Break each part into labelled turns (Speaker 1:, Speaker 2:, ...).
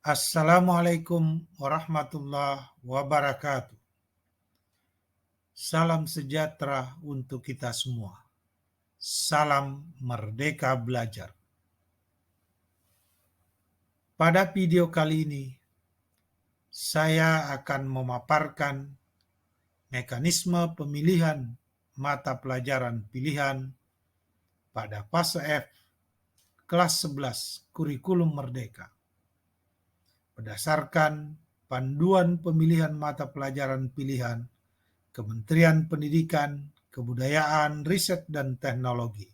Speaker 1: Assalamualaikum warahmatullahi wabarakatuh. Salam sejahtera untuk kita semua. Salam Merdeka Belajar. Pada video kali ini, saya akan memaparkan mekanisme pemilihan mata pelajaran pilihan pada fase F kelas 11 Kurikulum Merdeka. Berdasarkan panduan pemilihan mata pelajaran pilihan Kementerian Pendidikan, Kebudayaan, Riset dan Teknologi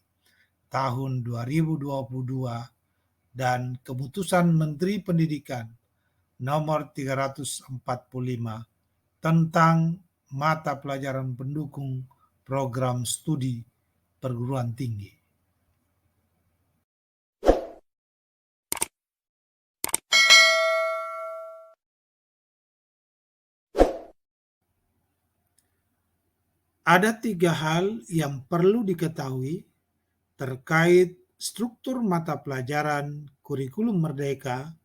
Speaker 1: tahun 2022 dan Keputusan Menteri Pendidikan nomor 345 tentang mata pelajaran pendukung program studi perguruan tinggi. Ada 3 hal yang perlu diketahui terkait struktur mata pelajaran kurikulum merdeka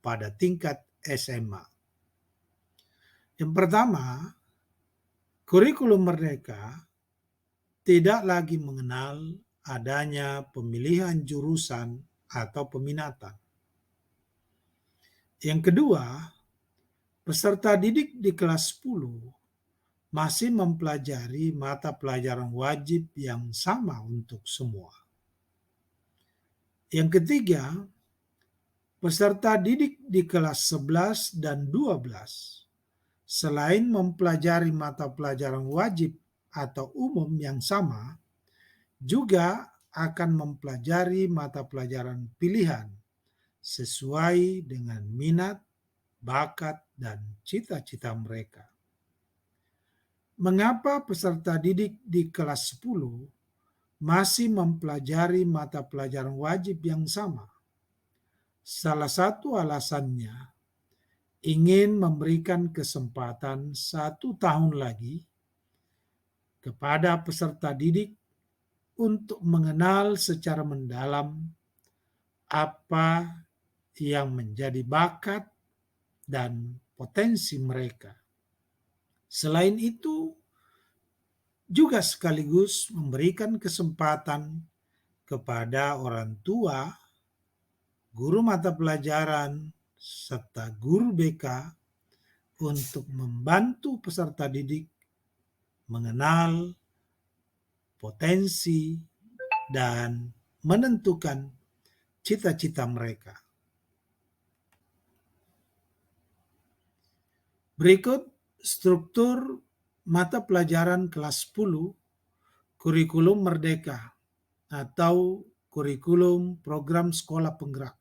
Speaker 1: pada tingkat SMA. Yang pertama, kurikulum merdeka tidak lagi mengenal adanya pemilihan jurusan atau peminatan. Yang kedua, peserta didik di kelas 10 masih mempelajari mata pelajaran wajib yang sama untuk semua. Yang ketiga, peserta didik di kelas 11 dan 12 selain mempelajari mata pelajaran wajib atau umum yang sama, juga akan mempelajari mata pelajaran pilihan sesuai dengan minat, bakat, dan cita-cita mereka. Mengapa peserta didik di kelas 10 masih mempelajari mata pelajaran wajib yang sama? Salah satu alasannya ingin memberikan kesempatan 1 tahun lagi kepada peserta didik untuk mengenal secara mendalam apa yang menjadi bakat dan potensi mereka. Selain itu, juga sekaligus memberikan kesempatan kepada orang tua, guru mata pelajaran, serta guru BK untuk membantu peserta didik mengenal potensi dan menentukan cita-cita mereka. Berikut struktur mata pelajaran kelas 10 Kurikulum Merdeka atau kurikulum program sekolah penggerak.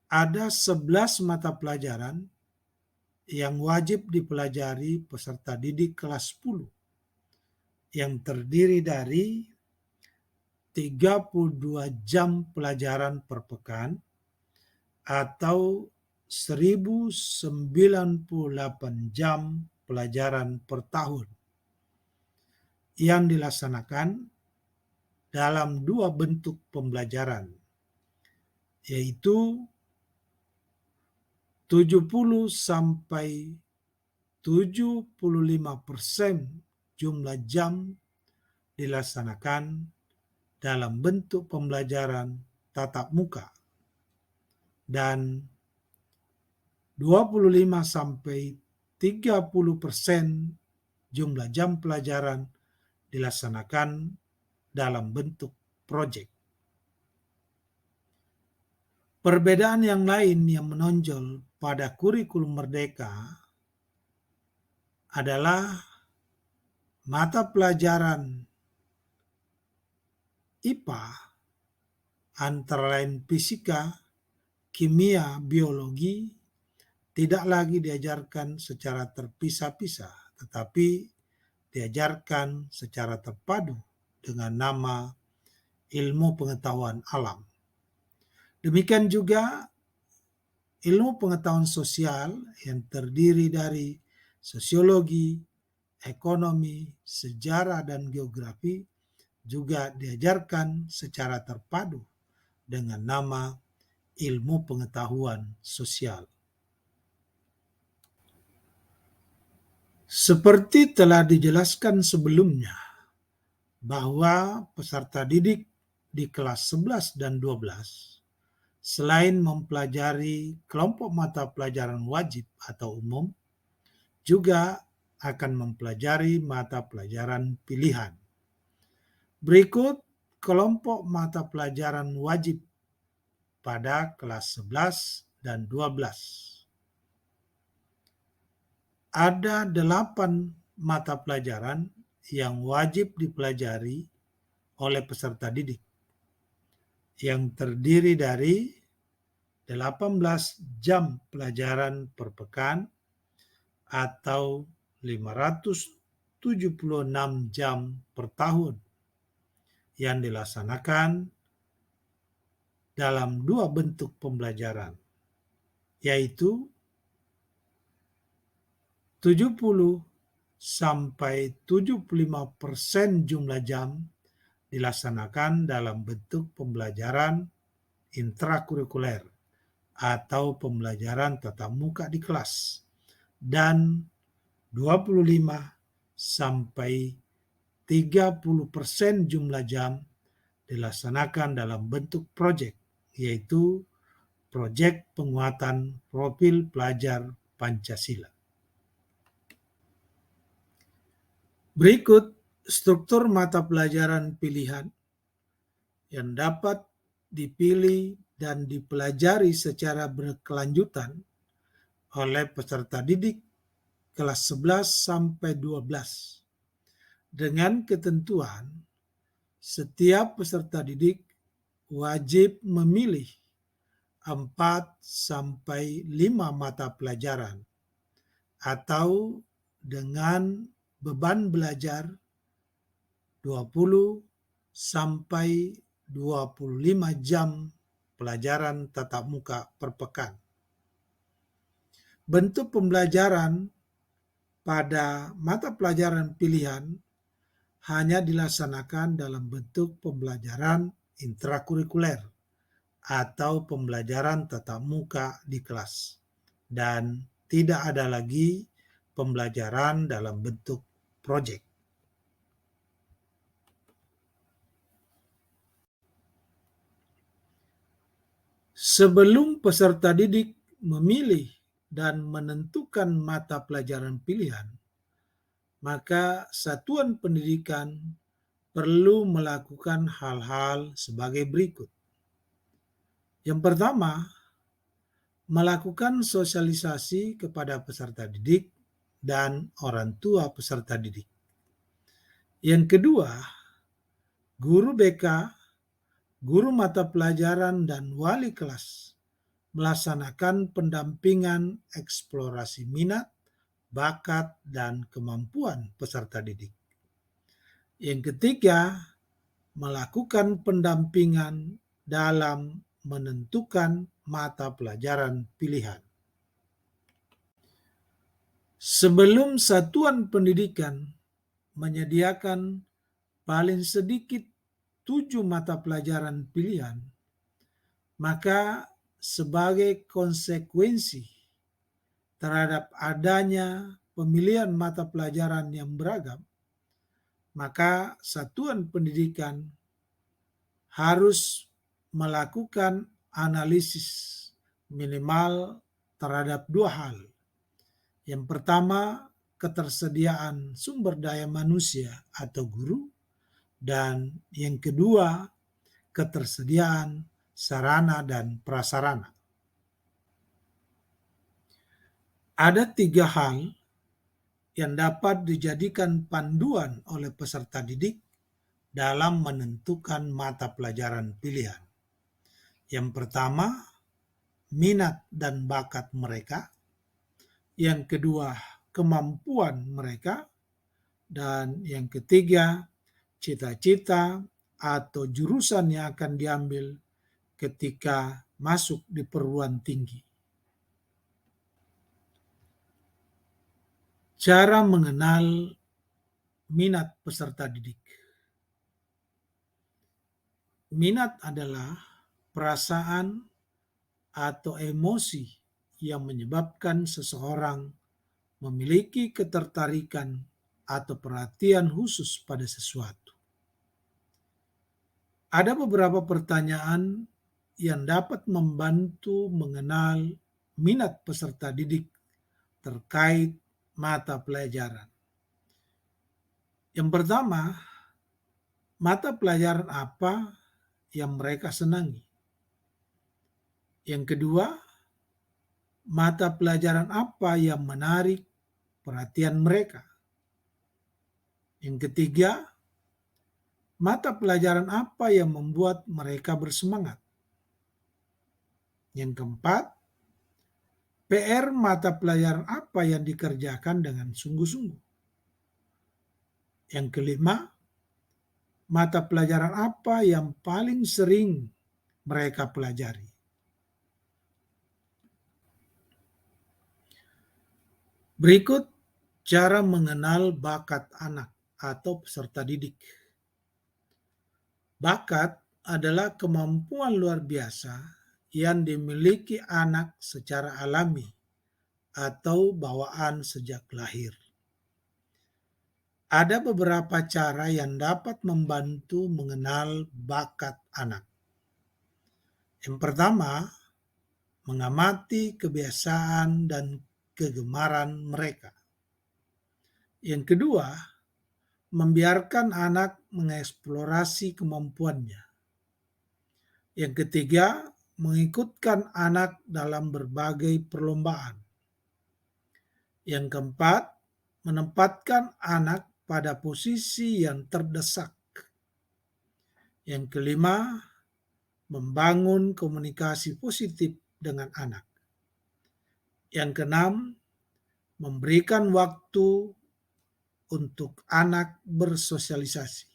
Speaker 1: Ada 11 mata pelajaran yang wajib dipelajari peserta didik kelas 10 yang terdiri dari 32 jam pelajaran per pekan atau 1098 jam pelajaran per tahun yang dilaksanakan dalam 2 bentuk pembelajaran, yaitu 70-75% jumlah jam dilaksanakan dalam bentuk pembelajaran tatap muka dan 25-30% jumlah jam pelajaran dilaksanakan dalam bentuk proyek. Perbedaan yang lain yang menonjol pada kurikulum merdeka adalah mata pelajaran IPA antara lain fisika, kimia, biologi, tidak lagi diajarkan secara terpisah-pisah, tetapi diajarkan secara terpadu dengan nama ilmu pengetahuan alam. Demikian juga ilmu pengetahuan sosial yang terdiri dari sosiologi, ekonomi, sejarah, dan geografi juga diajarkan secara terpadu dengan nama ilmu pengetahuan sosial. Seperti telah dijelaskan sebelumnya, bahwa peserta didik di kelas 11 dan 12 selain mempelajari kelompok mata pelajaran wajib atau umum, juga akan mempelajari mata pelajaran pilihan. Berikut kelompok mata pelajaran wajib pada kelas 11 dan 12. Ada 8 mata pelajaran yang wajib dipelajari oleh peserta didik, yang terdiri dari 18 jam pelajaran per pekan atau 576 jam per tahun yang dilaksanakan dalam 2 bentuk pembelajaran, yaitu 70 sampai 75% jumlah jam dilaksanakan dalam bentuk pembelajaran intrakurikuler atau pembelajaran tatap muka di kelas, dan 25 sampai 30% jumlah jam dilaksanakan dalam bentuk proyek, yaitu proyek penguatan profil pelajar Pancasila. Berikut struktur mata pelajaran pilihan yang dapat dipilih dan dipelajari secara berkelanjutan oleh peserta didik kelas 11 sampai 12 dengan ketentuan setiap peserta didik wajib memilih 4 sampai 5 mata pelajaran atau dengan beban belajar 20 sampai 25 jam pelajaran tatap muka per pekan. Bentuk pembelajaran pada mata pelajaran pilihan hanya dilaksanakan dalam bentuk pembelajaran intrakurikuler atau pembelajaran tatap muka di kelas, dan tidak ada lagi pembelajaran dalam bentuk proyek. Sebelum peserta didik memilih dan menentukan mata pelajaran pilihan, maka satuan pendidikan perlu melakukan hal-hal sebagai berikut. Yang pertama, melakukan sosialisasi kepada peserta didik dan orang tua peserta didik. Yang kedua, guru BK, guru mata pelajaran, dan wali kelas melaksanakan pendampingan eksplorasi minat, bakat, dan kemampuan peserta didik. Yang ketiga, melakukan pendampingan dalam menentukan mata pelajaran pilihan. Sebelum satuan pendidikan menyediakan paling sedikit 7 mata pelajaran pilihan, maka sebagai konsekuensi terhadap adanya pemilihan mata pelajaran yang beragam, maka satuan pendidikan harus melakukan analisis minimal terhadap 2 hal. Yang pertama, ketersediaan sumber daya manusia atau guru, dan yang kedua, ketersediaan sarana dan prasarana. Ada 3 hal yang dapat dijadikan panduan oleh peserta didik dalam menentukan mata pelajaran pilihan. Yang pertama, minat dan bakat mereka. yang kedua kemampuan mereka, dan yang ketiga cita-cita atau jurusan yang akan diambil ketika masuk di perguruan tinggi. Cara mengenal minat peserta didik. Minat adalah perasaan atau emosi yang menyebabkan seseorang memiliki ketertarikan atau perhatian khusus pada sesuatu. Ada beberapa pertanyaan yang dapat membantu mengenal minat peserta didik terkait mata pelajaran. Yang pertama, mata pelajaran apa yang mereka senangi? Yang kedua, mata pelajaran apa yang menarik perhatian mereka? Yang ketiga, mata pelajaran apa yang membuat mereka bersemangat? Yang keempat, PR mata pelajaran apa yang dikerjakan dengan sungguh-sungguh? Yang kelima, mata pelajaran apa yang paling sering mereka pelajari? Berikut cara mengenal bakat anak atau peserta didik. Bakat adalah kemampuan luar biasa yang dimiliki anak secara alami atau bawaan sejak lahir. Ada beberapa cara yang dapat membantu mengenal bakat anak. Yang pertama, mengamati kebiasaan dan kegemaran mereka. Yang kedua, membiarkan anak mengeksplorasi kemampuannya. Yang ketiga, mengikutkan anak dalam berbagai perlombaan. Yang keempat, menempatkan anak pada posisi yang terdesak. Yang kelima, membangun komunikasi positif dengan anak. Yang keenam, memberikan waktu untuk anak bersosialisasi.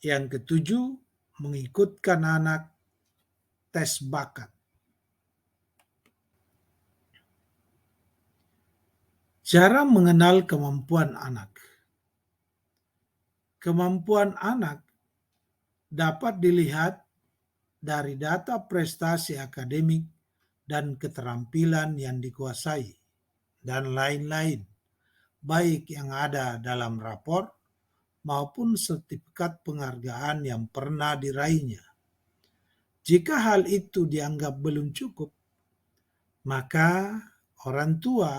Speaker 1: Yang ketujuh, mengikutkan anak tes bakat. Cara mengenal kemampuan anak. Kemampuan anak dapat dilihat dari data prestasi akademik dan keterampilan yang dikuasai, dan lain-lain, baik yang ada dalam rapor maupun sertifikat penghargaan yang pernah diraihnya. Jika hal itu dianggap belum cukup, maka orang tua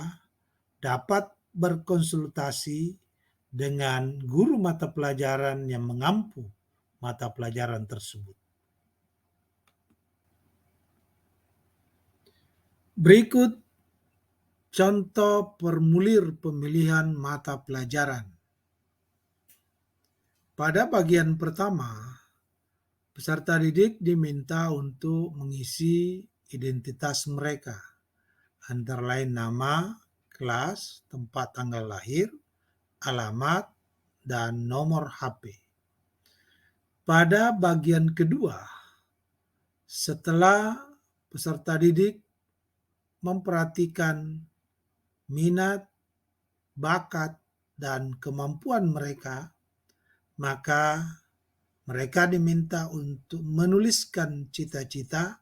Speaker 1: dapat berkonsultasi dengan guru mata pelajaran yang mengampu mata pelajaran tersebut. Berikut contoh formulir pemilihan mata pelajaran. Pada bagian pertama, peserta didik diminta untuk mengisi identitas mereka, antara lain nama, kelas, tempat tanggal lahir, alamat, dan nomor HP. Pada bagian kedua, setelah peserta didik memperhatikan minat, bakat, dan kemampuan mereka, maka mereka diminta untuk menuliskan cita-cita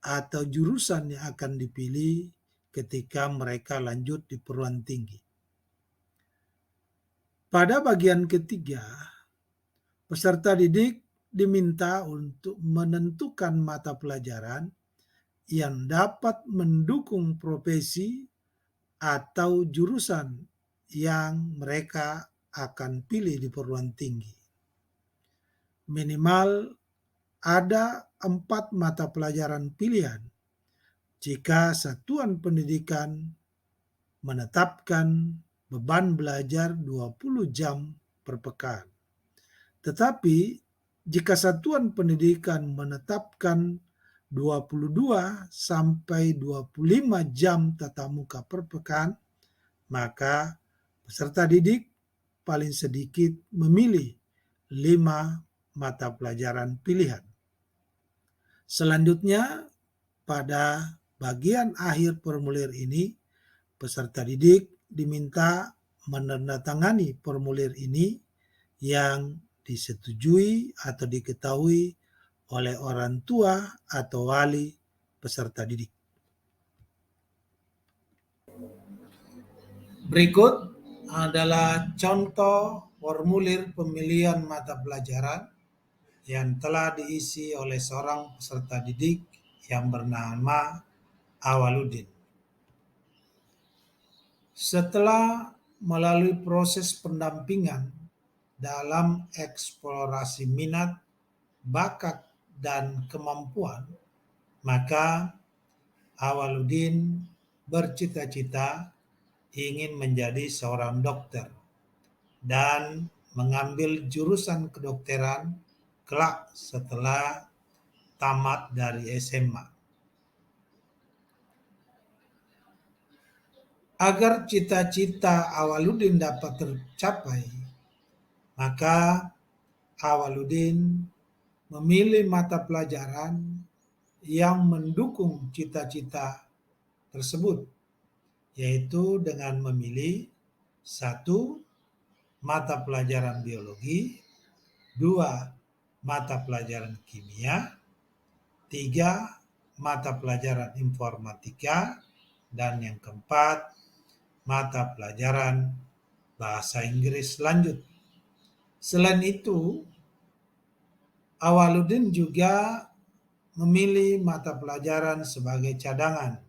Speaker 1: atau jurusan yang akan dipilih ketika mereka lanjut di perguruan tinggi. Pada bagian ketiga, peserta didik diminta untuk menentukan mata pelajaran yang dapat mendukung profesi atau jurusan yang mereka akan pilih di perguruan tinggi. Minimal ada 4 mata pelajaran pilihan jika satuan pendidikan menetapkan beban belajar 20 jam per pekan. Tetapi jika satuan pendidikan menetapkan 22 sampai 25 jam tatap muka per pekan, maka peserta didik paling sedikit memilih 5 mata pelajaran pilihan. Selanjutnya, pada bagian akhir formulir ini, peserta didik diminta menandatangani formulir ini yang disetujui atau diketahui oleh orang tua atau wali peserta didik. Berikut adalah contoh formulir pemilihan mata pelajaran yang telah diisi oleh seorang peserta didik yang bernama Awaludin. Setelah melalui proses pendampingan dalam eksplorasi minat, bakat, dan kemampuan, maka Awaludin bercita-cita ingin menjadi seorang dokter dan mengambil jurusan kedokteran kelak setelah tamat dari SMA. Agar cita-cita Awaludin dapat tercapai, maka Awaludin memilih mata pelajaran yang mendukung cita-cita tersebut, yaitu dengan memilih 1. Mata pelajaran biologi, 2. Mata pelajaran kimia, 3. Mata pelajaran informatika, dan yang keempat, mata pelajaran bahasa Inggris lanjut. Selain itu, Awaludin juga memilih mata pelajaran sebagai cadangan.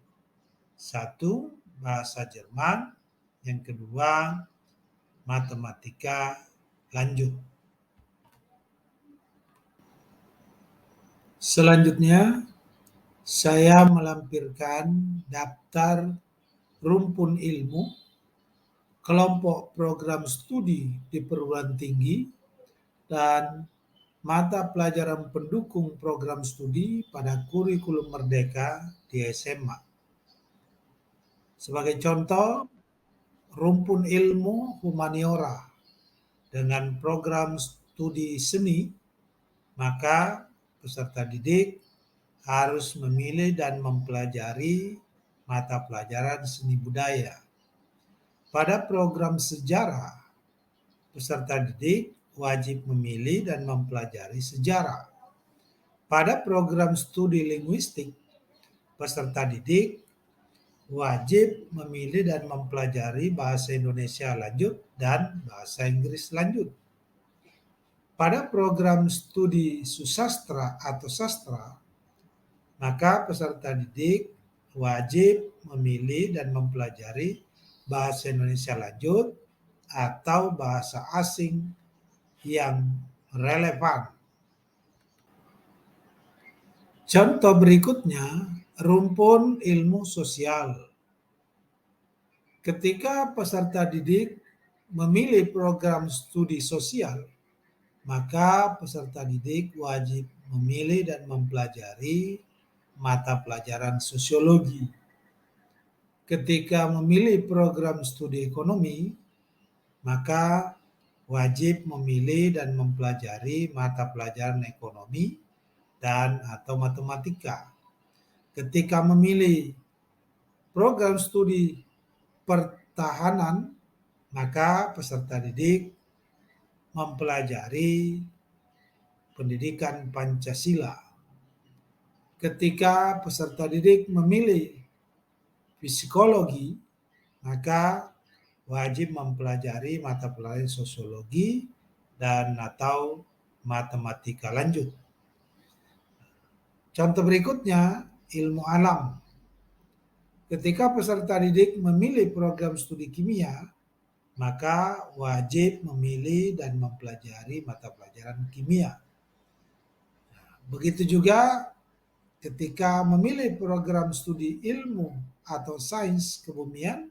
Speaker 1: 1. Bahasa Jerman, yang kedua, matematika lanjut. Selanjutnya, saya melampirkan daftar rumpun ilmu kelompok program studi di perguruan tinggi dan mata pelajaran pendukung program studi pada kurikulum merdeka di SMA. Sebagai contoh, rumpun ilmu humaniora dengan program studi seni, maka peserta didik harus memilih dan mempelajari mata pelajaran seni budaya. Pada program sejarah, peserta didik wajib memilih dan mempelajari sejarah. Pada program studi linguistik, peserta didik wajib memilih dan mempelajari bahasa Indonesia lanjut dan bahasa Inggris lanjut. Pada program studi susastra atau sastra, maka peserta didik wajib memilih dan mempelajari bahasa Indonesia lanjut atau bahasa asing yang relevan. Contoh berikutnya, rumpun ilmu sosial. Ketika peserta didik memilih program studi sosial, maka peserta didik wajib memilih dan mempelajari mata pelajaran sosiologi. Ketika memilih program studi ekonomi, maka wajib memilih dan mempelajari mata pelajaran ekonomi dan atau matematika. Ketika memilih program studi pertahanan, maka peserta didik mempelajari pendidikan Pancasila. Ketika peserta didik memilih psikologi, maka wajib mempelajari mata pelajaran sosiologi dan atau matematika lanjut. Contoh berikutnya, ilmu alam. Ketika peserta didik memilih program studi kimia, maka wajib memilih dan mempelajari mata pelajaran kimia. Begitu juga ketika memilih program studi ilmu atau sains kebumian,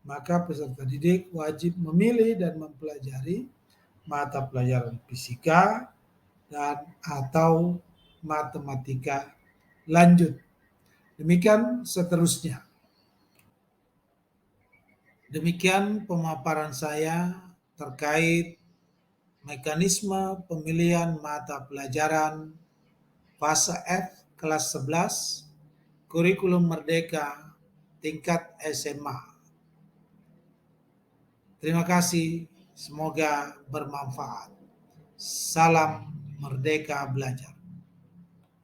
Speaker 1: maka peserta didik wajib memilih dan mempelajari mata pelajaran fisika dan atau matematika lanjut. Demikian seterusnya. Demikian pemaparan saya terkait mekanisme pemilihan mata pelajaran fase F kelas 11 kurikulum merdeka tingkat SMA. Terima kasih, semoga bermanfaat. Salam Merdeka Belajar.